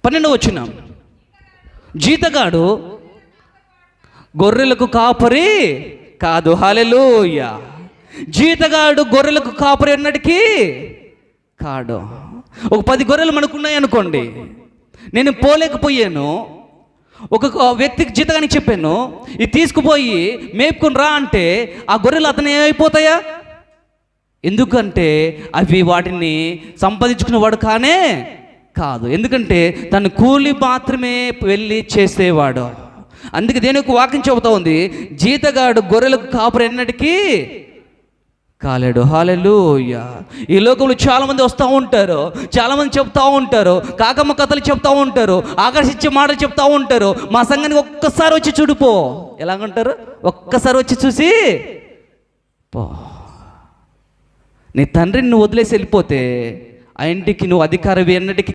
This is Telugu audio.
12వ వచనం, జీతగాడు గొర్రెలకు కాపరి కాదు. హల్లెలూయా. జీతగాడు గొర్రెలకు కాపరి ఎన్నటికీ కాడు. ఒక 10 గొర్రెలు మనకున్నాయి అనుకోండి, నేను పోలేకపోయాను, ఒక వ్యక్తికి జీతగానికి చెప్పాను, ఇది తీసుకుపోయి మేపుకొని రా అంటే ఆ గొర్రెలు అతను ఏమైపోతాయా? ఎందుకంటే అవి వాటిని సంపాదించుకునేవాడు కానే కాదు. ఎందుకంటే తను కూలి మాత్రమే వెళ్ళి చేసేవాడు. అందుకే దేని యొక్క వాక్యం చెబుతా ఉంది, జీతగాడు గొర్రెలకు కాపరి ఎన్నటికీ కాలేడు. హల్లెలూయా. ఈ లోకంలో చాలామంది వస్తూ ఉంటారు, చాలామంది చెప్తా ఉంటారు, కాకమ్మ కథలు చెప్తా ఉంటారు, ఆకర్షించే మాటలు చెప్తా ఉంటారు. మా సంఘానికి ఒక్కసారి వచ్చి చూడిపో, ఎలాగంటారు, ఒక్కసారి వచ్చి చూసి పో. నీ తండ్రిని నువ్వు వదిలేసి వెళ్ళిపోతే ఆ ఇంటికి నువ్వు అధికారవి ఎన్నటికీ